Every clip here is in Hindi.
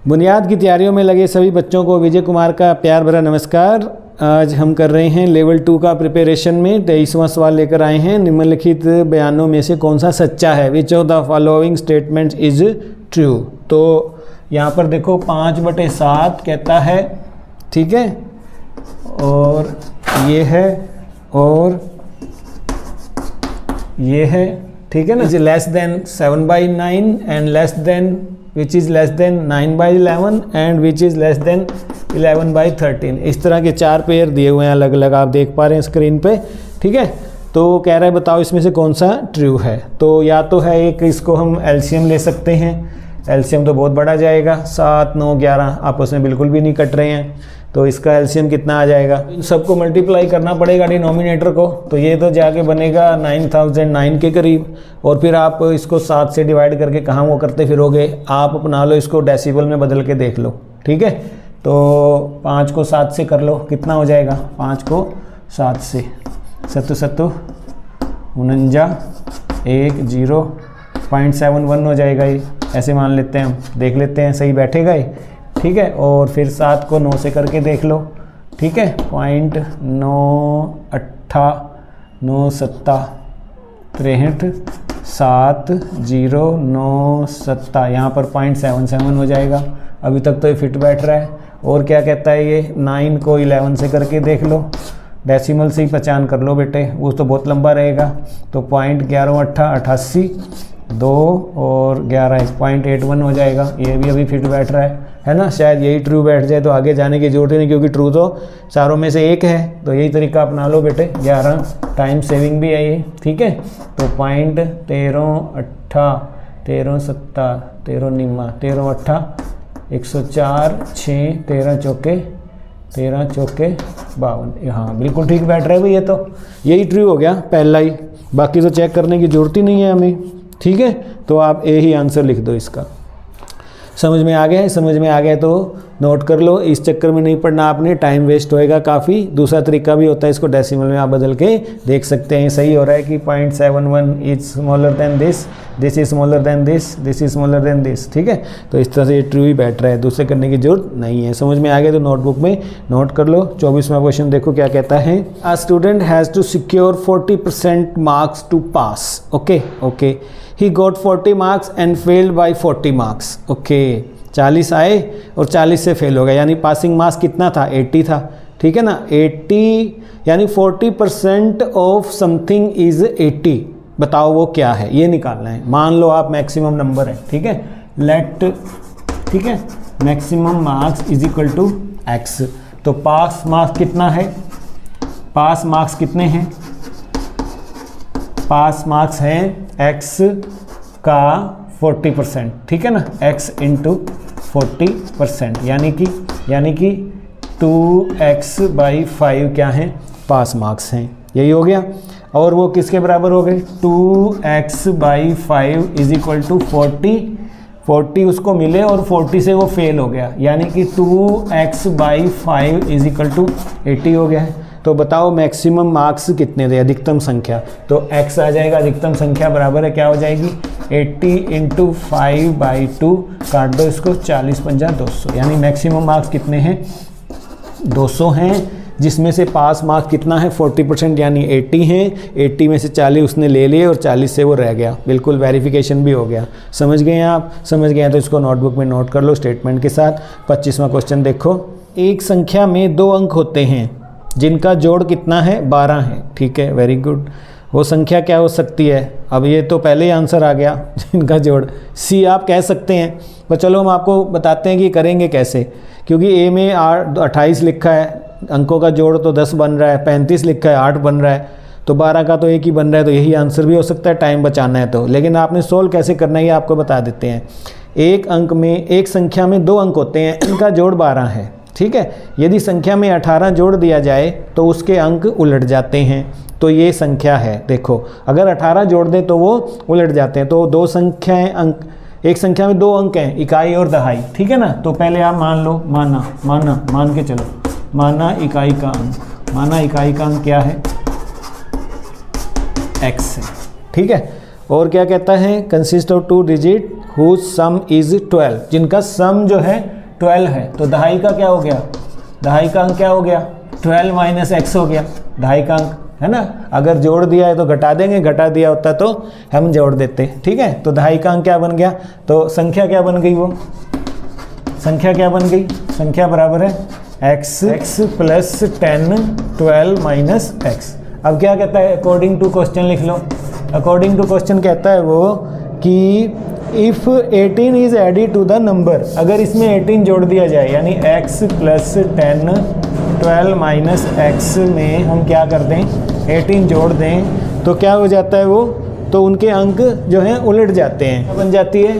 बुनियाद की तैयारियों में लगे सभी बच्चों को विजय कुमार का प्यार भरा नमस्कार। आज हम कर रहे हैं लेवल 2 का प्रिपरेशन में 23वां सवाल लेकर आए हैं। निम्नलिखित बयानों में से कौन सा सच्चा है? Which of the following statements is true? तो यहाँ पर देखो 5/7 कहता है, ठीक है, और ये है और ये है, ठीक है ना। Is less than 7/9 and less than which is less than 9/11 and which is less than 11/13। इस तरह के 4 पेयर दिए हुए हैं अलग अलग, आप देख पा रहे हैं स्क्रीन पे, ठीक है। तो कह रहा है बताओ इसमें से कौन सा ट्रू है। तो या तो है एक, इसको हम एलसीएम ले सकते हैं। एलसीएम तो बहुत बड़ा जाएगा, 7, 9, 11 आपस में बिल्कुल भी नहीं कट रहे हैं, तो इसका एलसीएम कितना आ जाएगा? इन सबको मल्टीप्लाई करना पड़ेगा डिनोमिनेटर को, तो ये तो जाके बनेगा 9009 के करीब। और फिर आप इसको 7 से डिवाइड करके कहाँ वो करते फिरोगे? आप अपना लो, इसको डेसिबल में बदल के देख लो, ठीक है। तो 5 को 7 से कर लो, कितना हो जाएगा? 5 को 7 से 7 49 1 0.71 हो जाएगा। ये ऐसे मान लेते हैं, हम देख लेते हैं सही बैठेगा ये, ठीक है। और फिर 7 को 9 से करके देख लो, ठीक है। 0.989663 यहाँ पर 0.77 हो जाएगा। अभी तक तो ये फिट बैठ रहा है। और क्या कहता है ये? 9 को 11 से करके देख लो, डेसिमल से ही पहचान कर लो बेटे, वो तो बहुत लंबा रहेगा। तो 0.1188 2 और 11 0.81 हो जाएगा। ये भी अभी फिट बैठ रहा है ना। शायद यही ट्रू बैठ जाए तो आगे जाने की जरूरत ही नहीं, क्योंकि ट्रू तो चारों में से एक है। तो यही तरीका अपना लो बेटे। 11 टाइम सेविंग भी है ये, ठीक है। तो 0.13 13 7 13 9 13 8 104 6 13 चौके 52। हाँ बिल्कुल ठीक बैठ रहा है भाई। ये तो यही ट्रू हो गया पहला ही, बाकी तो चेक करने की ज़रूरत ही नहीं है हमें, ठीक है। तो आप ए ही आंसर लिख दो इसका। समझ में आ गया? समझ में आ गया तो नोट कर लो। इस चक्कर में नहीं पढ़ना आपने, टाइम वेस्ट होएगा काफ़ी। दूसरा तरीका भी होता है, इसको डेसिमल में आप बदल के देख सकते हैं। सही हो रहा है कि 0.71 is smaller than this, this is smaller than this, this is smaller than this, ठीक है। तो इस तरह से ये ट्रू ही बैठ रहा है, दूसरे करने की जरूरत नहीं है। समझ में आ गया तो नोटबुक में नोट कर लो। 24वां क्वेश्चन देखो क्या कहता है। A student has to secure 40% marks to pass. Okay he got 40 marks and failed by 40 marks. Okay 40 आए और 40 से फेल हो गया, यानी पासिंग मार्क्स कितना था? 80 था, ठीक है ना। 80 यानी 40% ऑफ समथिंग इज 80। बताओ वो क्या है, ये निकालना है। मान लो आप मैक्सिमम नंबर है, ठीक है। लेट, ठीक है, maximum marks is equal to x. तो पास मार्क्स कितना है? पास मार्क्स कितने हैं? पास मार्क्स हैं x का 40%, ठीक है ना। x इंटू 40%, यानी कि 2x/5 क्या है? पास मार्क्स हैं। यही हो गया। और वो किसके बराबर हो गए? 2x/5 इज इक्वल टू 40 उसको मिले और 40 से वो फेल हो गया, यानी कि 2x/5 इज इक्वल टू 80 हो गया है। तो बताओ मैक्सिमम मार्क्स कितने थे? अधिकतम संख्या। तो x आ जाएगा, अधिकतम संख्या बराबर है, क्या हो जाएगी? 80 इंटू 5/2, काट दो इसको, 40 पंजा 200, यानी मैक्सिमम मार्क्स कितने हैं? 200 हैं, जिसमें से पास मार्क्स कितना है? 40%, यानी 80 हैं। 80 में से 40 उसने ले लिए और 40 से वो रह गया। बिल्कुल वेरिफिकेशन भी हो गया। समझ गए आप? समझ गए तो इसको नोटबुक में नोट कर लो स्टेटमेंट के साथ। 25वां क्वेश्चन देखो। एक संख्या में 2 अंक होते हैं जिनका जोड़ कितना है? 12 है, ठीक है, वेरी गुड। वो संख्या क्या हो सकती है? अब ये तो पहले ही आंसर आ गया, जिनका जोड़ सी आप कह सकते हैं। पर चलो हम आपको बताते हैं कि करेंगे कैसे, क्योंकि ए में 28 लिखा है, अंकों का जोड़ तो 10 बन रहा है, 35 लिखा है 8 बन रहा है, तो 12 का तो एक ही बन रहा है, तो यही आंसर भी हो सकता है, टाइम बचाना है तो। लेकिन आपने सोल्व कैसे करना है ये आपको बता देते हैं। एक संख्या में 2 अंक होते हैं, इनका जोड़ 12 है, ठीक है। यदि संख्या में 18 जोड़ दिया जाए तो उसके अंक उलट जाते हैं। तो ये संख्या है, देखो अगर 18 जोड़ दें तो वो उलट जाते हैं। तो 2 संख्याएं अंक, एक संख्या में 2 अंक हैं, इकाई और दहाई, ठीक है ना। तो पहले आप मान लो, मान के चलो, माना इकाई का अंक क्या है? x है, ठीक है। और क्या कहता है? Consist of 2 digit whose sum is 12, जिनका सम जो है 12 है, तो दहाई का क्या हो गया, दहाई का अंक क्या हो गया, 12 माइनस एक्स हो गया दहाई का अंक, है ना। अगर जोड़ दिया है तो घटा देंगे, घटा दिया होता तो हम जोड़ देते, ठीक है। तो दहाई का अंक क्या बन गया, तो संख्या क्या बन गई, वो संख्या क्या बन गई, संख्या बराबर है x प्लस 10 12 माइनस एक्स। अब क्या कहता है, अकॉर्डिंग टू क्वेश्चन लिख लो। अकॉर्डिंग टू क्वेश्चन कहता है वो कि if 18 is added to the number, अगर इसमें 18 जोड़ दिया जाए, यानी x प्लस 10 12 माइनस एक्स में हम क्या कर दें, 18 जोड़ दें, तो क्या हो जाता है वो, तो उनके अंक जो हैं उलट जाते हैं, बन जाती है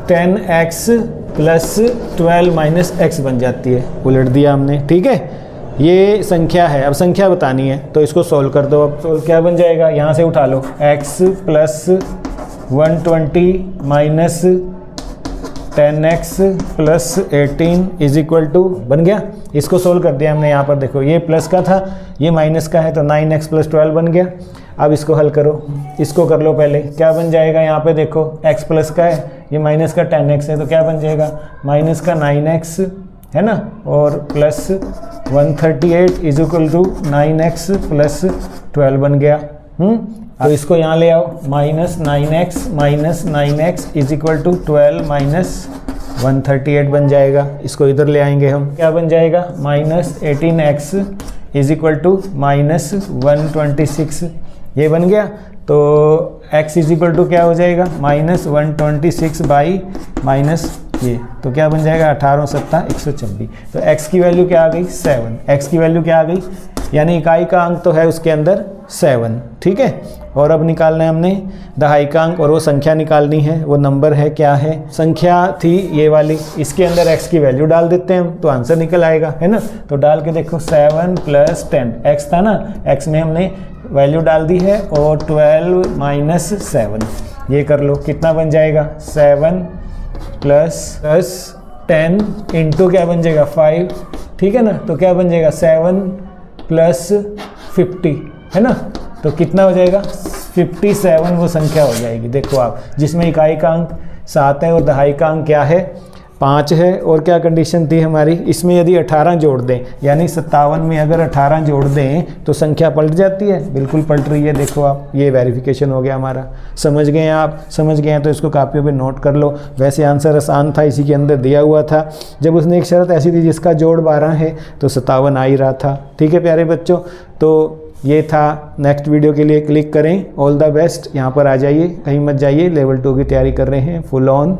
10x प्लस 12 माइनस एक्स बन जाती है, उलट दिया हमने, ठीक है। ये संख्या है, अब संख्या बतानी है तो इसको सोल्व कर दो। अब सोल्व क्या बन जाएगा, यहाँ से उठा लो, x plus 120 minus 10x plus 18 is equal to, बन गया। इसको सोल्व कर दिया हमने, यहाँ पर देखो ये प्लस का था, ये माइनस का है, तो 9x प्लस 12 बन गया। अब इसको हल करो, इसको कर लो पहले, क्या बन जाएगा, यहाँ पे देखो x प्लस का है, ये माइनस का 10x है, तो क्या बन जाएगा, माइनस का 9x है ना, और plus 138 is equal to 9x plus 12 बन गया। तो इसको यहाँ ले आओ, minus 9x is equal to 12 minus 138 बन जाएगा। इसको इधर ले आएंगे हम, क्या बन जाएगा, minus 18x is equal to minus 126, ये बन गया। तो x इज इक्वल टू क्या हो जाएगा, माइनस 126 बाई माइनस ये, तो क्या बन जाएगा 18 7 126। तो x की वैल्यू क्या आ गई, 7, x की वैल्यू क्या आ गई, यानी इकाई का अंक तो है उसके अंदर 7, ठीक है। और अब निकालना है हमने दहाई का अंक, और वो संख्या निकालनी है, वो नंबर है, क्या है, संख्या थी ये वाली, इसके अंदर x की वैल्यू डाल देते हैं हम, तो आंसर निकल आएगा, है ना। तो डाल के देखो 7 प्लस 10, x था ना, x में हमने वैल्यू डाल दी है, और 12 माइनस 7, ये कर लो, कितना बन जाएगा, 7 प्लस 10 इंटू क्या बन जाएगा 5, ठीक है ना। तो क्या बन जाएगा 7 प्लस 50, है ना, तो कितना हो जाएगा 57 वो संख्या हो जाएगी। देखो आप, जिसमें इकाई का अंक 7 है और दहाई का अंक क्या है 5 है, और क्या कंडीशन थी हमारी, इसमें यदि 18 जोड़ दें, यानी 57 में अगर 18 जोड़ दें तो संख्या पलट जाती है, बिल्कुल पलट रही है। देखो आप, ये वेरिफिकेशन हो गया हमारा। समझ गए आप, समझ गए हैं तो इसको कापियों पे नोट कर लो। वैसे आंसर आसान था, इसी के अंदर दिया हुआ था। जब उसने एक शर्त ऐसी थी जिसका जोड़ 12 है तो 57 आ ही रहा था, ठीक है प्यारे बच्चों। तो ये था, नेक्स्ट वीडियो के लिए क्लिक करें। ऑल द बेस्ट, यहाँ पर आ जाइए, कहीं मत जाइए, लेवल 2 की तैयारी कर रहे हैं फुल ऑन।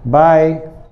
बाय।